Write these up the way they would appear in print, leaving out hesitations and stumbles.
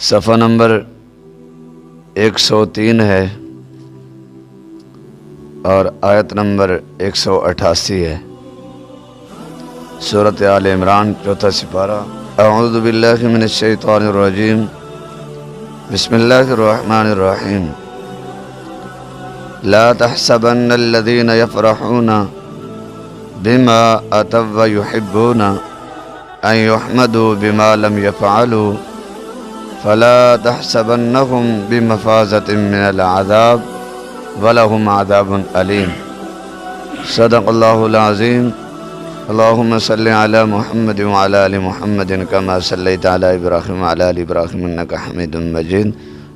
صفحہ نمبر 103 ہے اور آیت نمبر 188 ہے۔ سورۃ آل عمران، چوتھا سپارہ۔ اعوذ باللہ من الشیطان الرجیم، بسم اللہ الرحمن الرحیم۔ لا تحسبن الذین یفرحون بما اتوا ویحبون ان یحمدوا بما لم یفعلوا فلا تحسبنهم بمفازة من العذاب ولهم عذاب علیم۔ صدق اللہ العظیم۔ اللہم صل علی محمد وعلی آل محمد کما صلیت علی ابراہیم وعلی آل ابراہیم انک حمید مجید۔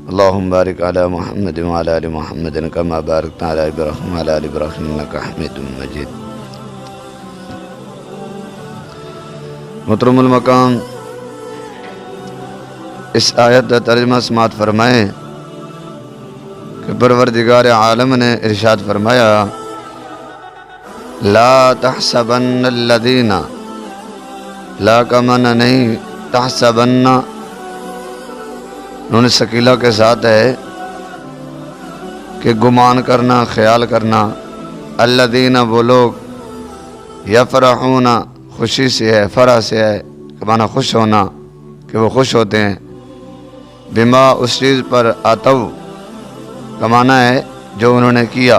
اللہم بارک علی محمد وعلی آل محمد کما بارکت علی ابراہیم وعلی آل ابراہیم انک حمید مجید۔ محترم المقام، اس آیت کا ترجمہ سماعت فرمائیں کہ پروردگار عالم نے ارشاد فرمایا، لا تحسبن الذین، لا کا معنی نہیں، تحسبن نون ثقیلہ کے ساتھ ہے کہ گمان کرنا، خیال کرنا۔ الذین وہ لوگ، یفرحون خوشی سے ہے، فرح سے ہے کہ معنی خوش ہونا، کہ وہ خوش ہوتے ہیں، بما اس چیز پر آتو کا معنی ہے جو انہوں نے کیا،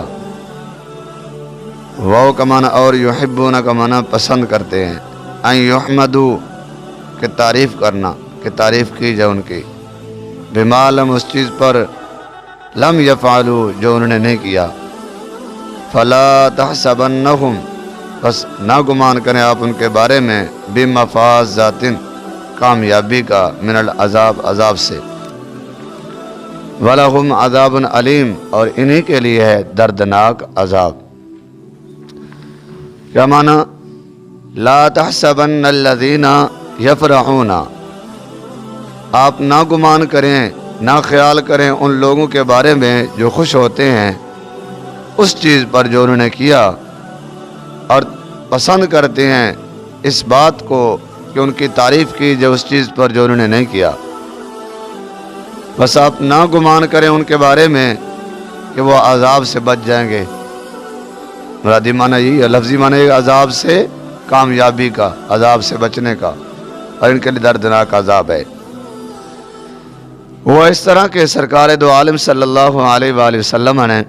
واو کا معنی اور، یحبون کا معنی پسند کرتے ہیں، ان یحمدو کہ تعریف کرنا، کہ تعریف کی جائے ان کی، بما لم اس چیز پر، لم یفعلو جو انہوں نے نہیں کیا، فلا تحسبنہم بس نہ گمان کریں آپ ان کے بارے میں، بمفازۃ کامیابی کا، من العذاب عذاب سے، وَلَهُمْ عَذَابٌ علیم اور انہی کے لیے ہے دردناک عذاب۔ کیا معنی؟ لا تحسبن الذین یفرحون، آپ نہ گمان کریں، نہ خیال کریں ان لوگوں کے بارے میں جو خوش ہوتے ہیں اس چیز پر جو انہوں نے کیا، اور پسند کرتے ہیں اس بات کو کہ ان کی تعریف کی جو اس چیز پر جو انہوں نے نہیں کیا۔ بس آپ نہ گمان کریں ان کے بارے میں کہ وہ عذاب سے بچ جائیں گے۔ مرادی معنی یہی ہے، لفظی معنی یہ عذاب سے کامیابی کا، عذاب سے بچنے کا، اور ان کے لیے دردناک عذاب ہے۔ وہ اس طرح کے سرکار دو عالم صلی اللہ علیہ وآلہ وسلم نے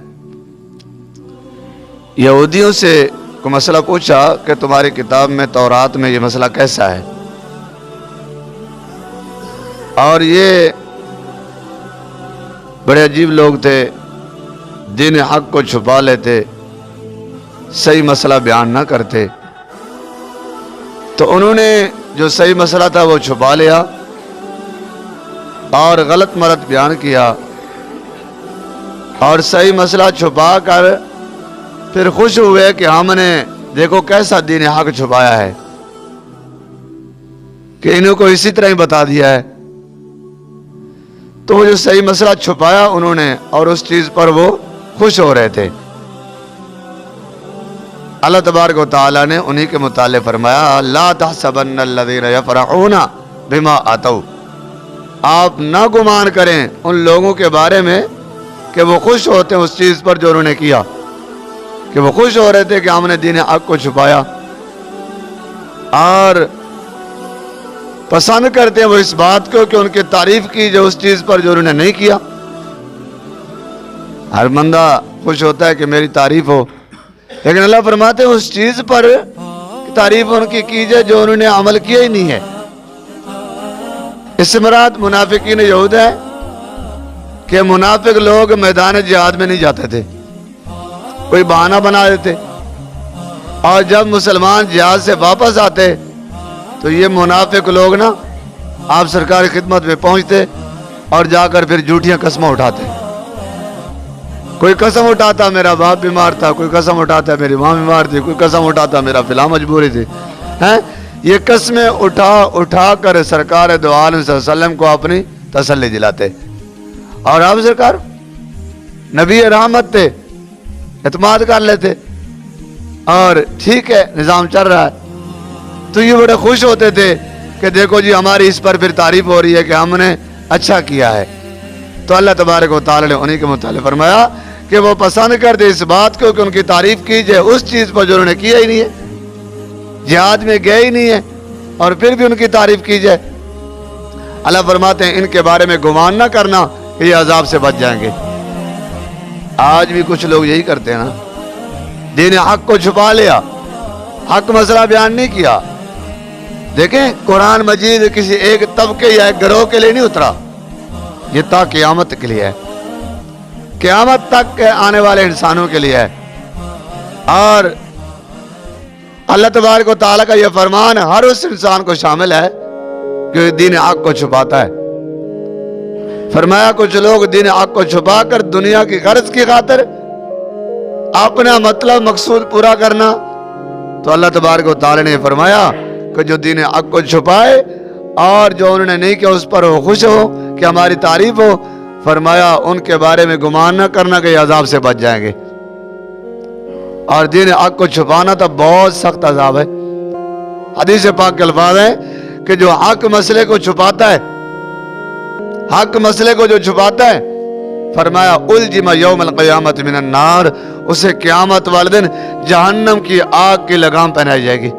یہودیوں سے کو مسئلہ پوچھا کہ تمہاری کتاب میں تورات میں یہ مسئلہ کیسا ہے، اور یہ بڑے عجیب لوگ تھے، دین حق کو چھپا لیتے، صحیح مسئلہ بیان نہ کرتے، تو انہوں نے جو صحیح مسئلہ تھا وہ چھپا لیا اور غلط مرد بیان کیا، اور صحیح مسئلہ چھپا کر پھر خوش ہوئے کہ ہم نے دیکھو کیسا دین حق چھپایا ہے، کہ انہوں کو اسی طرح ہی بتا دیا ہے۔ تو وہ جو صحیح مسئلہ چھپایا انہوں نے، اور اس چیز پر وہ خوش ہو رہے تھے۔ اللہ تبارک و تعالیٰ نے انہی کے متعلق فرمایا، لا تحسبن الذین یفرحون بما اتوا، آپ نہ گمان کریں ان لوگوں کے بارے میں کہ وہ خوش ہوتے ہیں اس چیز پر جو انہوں نے کیا، کہ وہ خوش ہو رہے تھے کہ ہم نے دین حق کو چھپایا، اور پسند کرتے ہیں وہ اس بات کو کہ ان کی تعریف کی جو اس چیز پر جو انہوں نے نہیں کیا۔ ہر بندہ خوش ہوتا ہے کہ میری تعریف ہو، لیکن اللہ فرماتے ہیں اس چیز پر تعریف ان کی کیجئے جو انہوں نے عمل کیا ہی نہیں ہے۔ اس سے مراد منافقین یہود ہے کہ منافق لوگ میدان جہاد میں نہیں جاتے تھے، کوئی بہانہ بنا دیتے، اور جب مسلمان جہاد سے واپس آتے تو یہ منافق لوگ نا آپ سرکار کی خدمت میں پہنچتے اور جا کر پھر جھوٹیاں قسمیں اٹھاتے۔ کوئی قسم اٹھاتا میرا باپ بیمار تھا، کوئی قسم اٹھاتا میری ماں بیمار تھی، کوئی قسم اٹھاتا میرا فلاں مجبوری تھی، یہ قسمیں اٹھا کر سرکار دو عالم صلی اللہ علیہ وسلم کو اپنی تسلی دلاتے، اور آپ سرکار نبی رحمت تھے، اعتماد کر لیتے، اور ٹھیک ہے نظام چل رہا ہے۔ تو یہ بڑے خوش ہوتے تھے کہ دیکھو جی ہماری اس پر پھر تعریف ہو رہی ہے کہ ہم نے اچھا کیا ہے. تو اللہ تبارک و تعالی نے انہی کے متعلق فرمایا کہ وہ پسند کرتے اس بات کو کہ ان کی تعریف کی جائے اس چیز پر جو انہوں نے کیا ہی نہیں ہے, جہاد میں گئے ہی نہیں ہے, اور پھر بھی ان کی تعریف کی جائے. اللہ فرماتے ہیں ان کے بارے میں گمان نہ کرنا کہ یہ عذاب سے بچ جائیں گے. آج بھی کچھ لوگ یہی کرتے ہیں نا, دین حق کو چھپا لیا, حق مسئلہ بیان نہیں کیا. دیکھیں قرآن مجید کسی ایک طبقے یا ایک گروہ کے لیے نہیں اترا, یہ تا قیامت کے لیے ہے, قیامت تک کے آنے والے انسانوں کے لیے ہے. اور اللہ تبارک و تعالیٰ کا یہ فرمان ہر اس انسان کو شامل ہے کہ دین حق کو چھپاتا ہے. فرمایا کچھ لوگ دین حق کو چھپا کر دنیا کی غرض کی خاطر اپنا مطلب مقصود پورا کرنا. تو اللہ تبارک و تعالیٰ نے فرمایا کہ جو دین حق کو چھپائے اور جو انہوں نے نہیں کیا اس پر وہ خوش ہو کہ ہماری تعریف ہو, فرمایا ان کے بارے میں گمان نہ کرنا کہ یہ عذاب سے بچ جائیں گے. اور دین حق کو چھپانا تو بہت سخت عذاب ہے. حدیث پاک کے الفاظ ہیں کہ جو حق مسئلے کو چھپاتا ہے, حق مسئلے کو جو چھپاتا ہے, فرمایا الجم یوم القیامت من النار, اسے قیامت والے دن جہنم کی آگ کی لگام پہنائی جائے گی.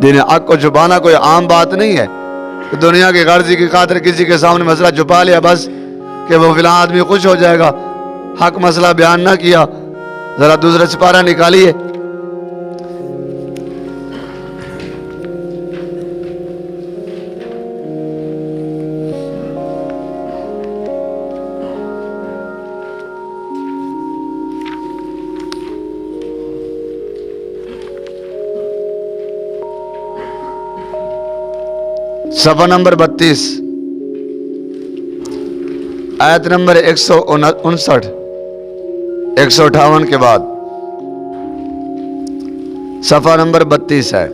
دین حق کو چھپانا کوئی عام بات نہیں ہے کہ دنیا کی غرضی کی خاطر کسی کے سامنے مسئلہ چھپا لیا بس کہ وہ فلاں آدمی خوش ہو جائے گا. حق مسئلہ بیان نہ کیا, ذرا دوسرا سپارہ نکالیے. صفحہ نمبر 32 آیت نمبر 159 158 کے بعد صفحہ نمبر 32 ہے.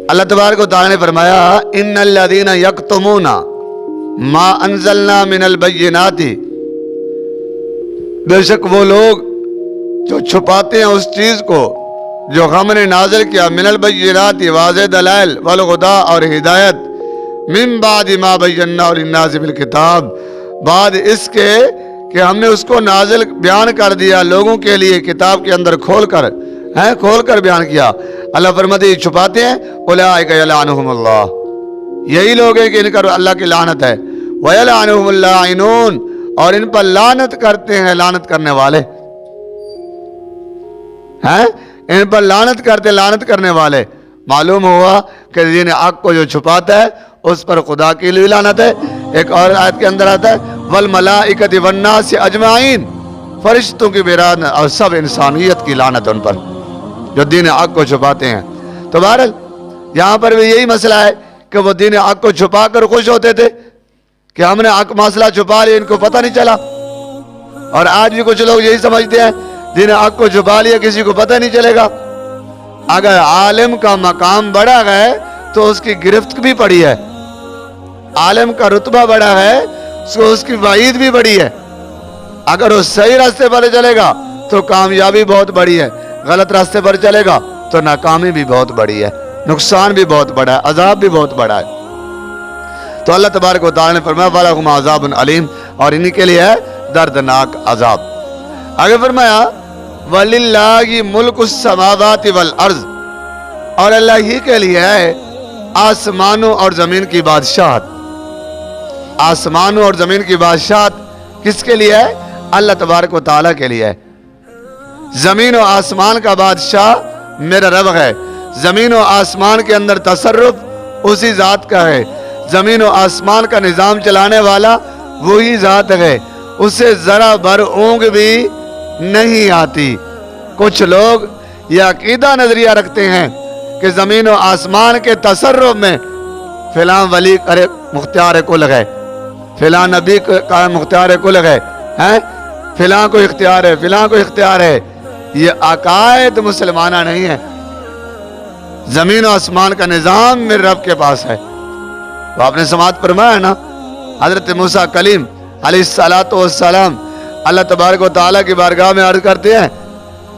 اللہ تبارک و تعالی نے فرمایا ان الذین یکتمون ما انزلنا من البینات, بے شک وہ لوگ جو چھپاتے ہیں اس چیز کو جو ہم نے نازل کیا, من البینات واضح دلائل والہدی اور ہدایت, من بعد ما بیناہ للناس بالکتاب, بعد اس کے کہ ہم نے اس کو نازل بیان کر دیا لوگوں کے لیے کتاب کے اندر کھول کر بیان کیا. اللہ فرماتے یہ چھپاتے ہیں, اولئک یلعنہم اللہ, یہی لوگ ہیں کہ ان کا اللہ کی لعنت ہے. ویلعنہم اللاعنون, اور ان پر لعنت کرتے ہیں لعنت کرنے والے ہیں, ان پر لعنت کرنے والے. معلوم ہوا کہ دین حق کو جو چھپاتا ہے اس پر خدا کی لیے لعنت ہے. ایک اور آیت کے اندر آتا ہے والملائکۃ والناس اجمعین, فرشتوں کی برادری اور سب انسانیت کی لعنت ان پر جو دین حق کو چھپاتے ہیں. تو بہرحال یہاں پر بھی یہی مسئلہ ہے کہ وہ دین حق کو چھپا کر خوش ہوتے تھے کہ ہم نے حق مسئلہ چھپا لیا, ان کو پتہ نہیں چلا. اور آج بھی کچھ لوگ یہی سمجھتے ہیں دین حق کو چھپا لیا کسی کو پتہ نہیں چلے گا. اگر عالم کا مقام بڑا ہے تو اس کی گرفت بھی بڑی ہے, عالم کا رتبہ بڑا ہے تو اس کی وعید بھی بڑی ہے. اگر وہ صحیح راستے پر چلے گا تو کامیابی بہت بڑی ہے, غلط راستے پر چلے گا تو ناکامی بھی بہت بڑی ہے, نقصان بھی بہت بڑا ہے, عذاب بھی بہت بڑا ہے. تو اللہ تبارک و تعالی نے فرمایا وَلَهُمْ عَذَابٌ عَلِيمٌ, اور انہی کے لیے ہے دردناک عذاب. آگے فرمایا وَلِلَّهِ مُلْكُ السَّمَاوَاتِ وَالْأَرْضِ, اور اللہ ہی کے لیے ہے آسمانوں اور زمین کی بادشاہت. آسمانوں اور زمین کی بادشاہت کس کے لیے ہے؟ اللہ تبارک و تعالیٰ کے لیے ہے. زمین و آسمان کا بادشاہ میرا رب ہے. زمین و آسمان کے اندر تصرف اسی ذات کا ہے. زمین و آسمان کا نظام چلانے والا وہی ذات ہے, اسے ذرا بھر اونگ بھی نہیں آتی. کچھ لوگ یہ عقیدہ نظریہ رکھتے ہیں کہ زمین و آسمان کے تصرف میں فلاں ولی مختار کل ہے, فلاں نبی کا مختار کل ہے, فلاں کو اختیار ہے, فلاں کو اختیار ہے. یہ عقائد مسلمانہ نہیں ہے. زمین و آسمان کا نظام میرے رب کے پاس ہے. تو آپ نے سماعت فرمایا نا, حضرت موسیٰ کلیم علیہ السلام اللہ تبارک و تعالیٰ کی بارگاہ میں عرض کرتے ہیں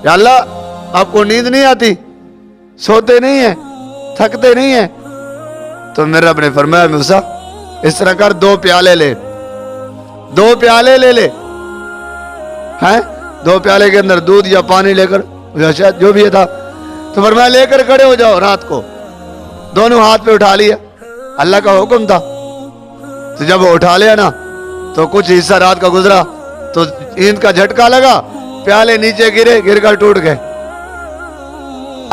یا اللہ آپ کو نیند نہیں آتی, سوتے نہیں ہیں, تھکتے نہیں ہیں؟ تو تو میرے رب نے فرمایا موسیٰ اس طرح کر 2 پیالے لے، 2 پیالے لے لے، ہیں 2 پیالے کے اندر دودھ یا پانی لے کر یا شاید جو بھی تھا، تو فرمایا لے کر کھڑے ہو جاؤ رات کو، دونوں ہاتھ پہ اٹھا لیا، اللہ کا حکم تھا۔ تو جب وہ اٹھا لیا نا تو کچھ حصہ رات کا گزرا تو نیند کا جھٹکا لگا، پیالے نیچے گرے، گر کر ٹوٹ گئے۔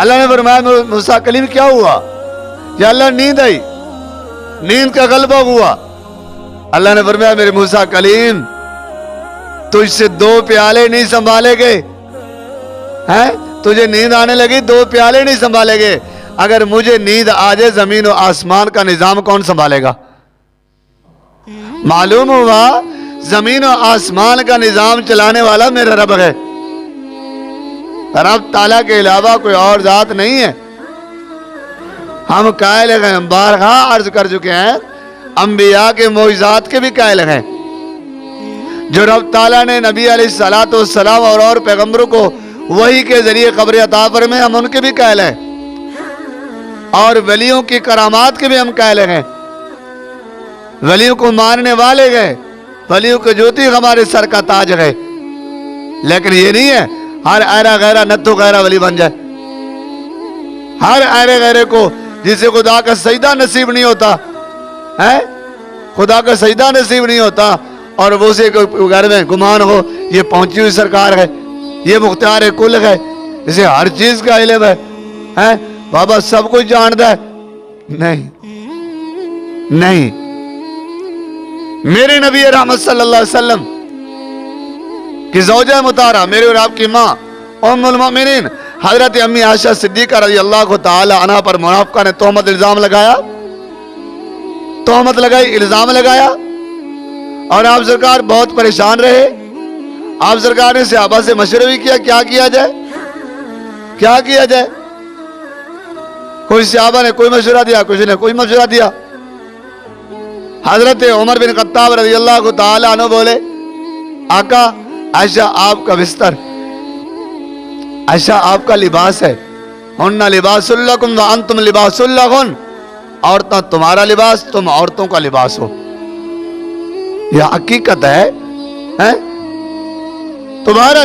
اللہ نے فرمایا موسیٰ کلیم کیا ہوا؟ یا اللہ نیند آئی، نیند کا غلبہ ہوا۔ اللہ نے فرمایا میرے موسیٰ کلیم تجھ سے 2 پیالے نہیں سنبھالے گئے ہیں، تجھے نیند آنے لگی 2 پیالے نہیں سنبھالے گئے، اگر مجھے نیند آ جائے زمین و آسمان کا نظام کون سنبھالے گا؟ معلوم ہوا زمین و آسمان کا نظام چلانے والا میرا رب ہے، رب تعالیٰ کے علاوہ کوئی اور ذات نہیں ہے۔ ہم قائل ہیں، بارہا عرض کر چکے ہیں، انبیاء کے معجزات کے بھی قائل ہیں، جو رب تعالیٰ نے نبی علیہ السلام اور پیغمبروں کو وحی کے ذریعے خبر عطا فرمائے، ہم ان کے بھی قائل ہیں، اور ولیوں کی کرامات کے بھی ہم قائل ہیں، ولیوں کو ماننے والے گئے، ولیوں کے جوتی ہمارے سر کا تاج ہے، لیکن یہ نہیں ہے ہر ایرا غیرہ نتو غیرہ ولی بن جائے، ہر ایرے غیرے کو جسے خدا کا سجدہ نصیب نہیں ہوتا ہے، خدا کا سجدہ نصیب نہیں ہوتا اور وہ اسے گھر میں گمان ہو یہ پہنچی ہوئی سرکار ہے، یہ مختار کل ہے، اسے ہر چیز کا علم ہے، بابا سب کچھ جانتا ہے، نہیں نہیں۔ میرے نبی رحمت صلی اللہ علیہ وسلم کی زوجہ مطہرہ، میرے اور آپ کی ماں ام المؤمنین حضرت امی عائشہ صدیقہ رضی اللہ تعالی عنہ پر منافقہ نے تہمت الزام لگایا، تہمت لگائی، الزام لگایا، اور آپ سرکار بہت پریشان رہے۔ آپ سرکار نے صحابہ سے مشورہ بھی کیا کیا جائے، کیا کیا جائے؟ کوئی صحابہ نے کوئی مشورہ دیا، کچھ نے کوئی مشورہ دیا۔ حضرت عمر بن خطاب رضی اللہ تعالی عنہ بولے آقا عائشہ آپ کا بستر، عائشہ آپ کا لباس ہے، ہن لباس لکم وانتم لباس لہن، عورتیں تمہارا لباس، تم عورتوں کا لباس ہو، یہ حقیقت ہے۔ تمہارا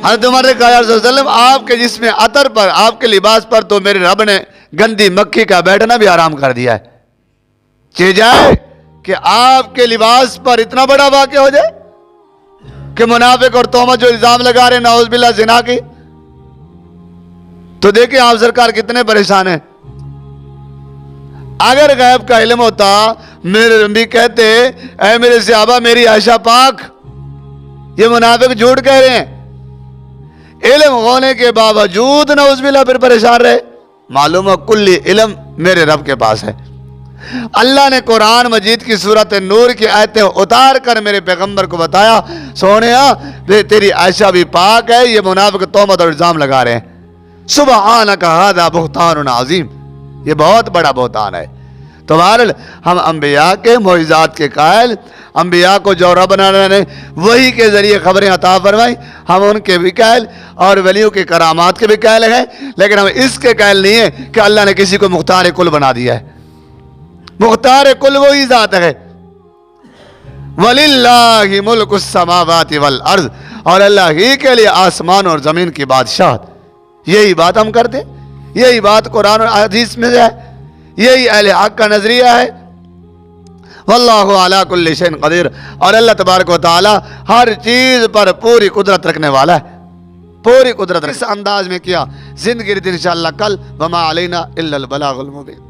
حضرت عمر نے کہا یا رسول اللہ علیہ وسلم آپ کے جسم عطر پر، آپ کے لباس پر تو میرے رب نے گندی مکھی کا بیٹھنا بھی حرام کر دیا ہے، چہ جائے کہ آپ کے لباس پر اتنا بڑا واقعہ ہو جائے کہ منافق اور تہمت جو الزام لگا رہے نعوذ باللہ زنا کی، تو دیکھیں آپ سرکار کتنے پریشان ہیں۔ اگر غیب کا علم ہوتا، میرے نبی کہتے اے میرے صحابہ میری عائشہ پاک، یہ منافق جھوٹ کہہ رہے ہیں، علم ہونے کے باوجود نعوذ باللہ پھر پریشان رہے۔ معلوم ہے کلی علم میرے رب کے پاس ہے۔ اللہ نے قرآن مجید کی سورۃ نور کی آیتیں اتار کر میرے پیغمبر کو بتایا، سونیا تیری عائشہ بھی پاک ہے، یہ منافق تہمت اور الزام لگا رہے ہیں۔ سبحانک ھذا بہتان عظیم، یہ بہت بڑا بہتان ہے۔ تو بہرحال ہم انبیاء کے معجزات کے قائل، انبیاء کو جو رب نے وحی کے ذریعے خبریں عطا فرمائی ہم ان کے بھی قائل، اور ولیوں کے کرامات کے بھی قائل ہیں، لیکن ہم اس کے قائل نہیں ہیں کہ اللہ نے کسی کو مختار کل بنا دیا ہے۔ مختار کل وہی ذات ہے، وَلِلَّهِ مُلْكُ السَّمَاوَاتِ وَالْأَرْضِ، اور اللہ ہی کے لیے آسمان اور زمین کی بادشاہت۔ یہی بات ہم کرتے، یہی بات قرآن اور حدیث میں ہے، یہی اہل حق کا نظریہ ہے۔ واللہ علی کل شیء قدیر، اور اللہ تبارک و تعالی ہر چیز پر پوری قدرت رکھنے والا ہے، پوری قدرت۔ اس انداز میں کیا زندگی انشاءاللہ کل، وما علینا الا البلاغ المبین۔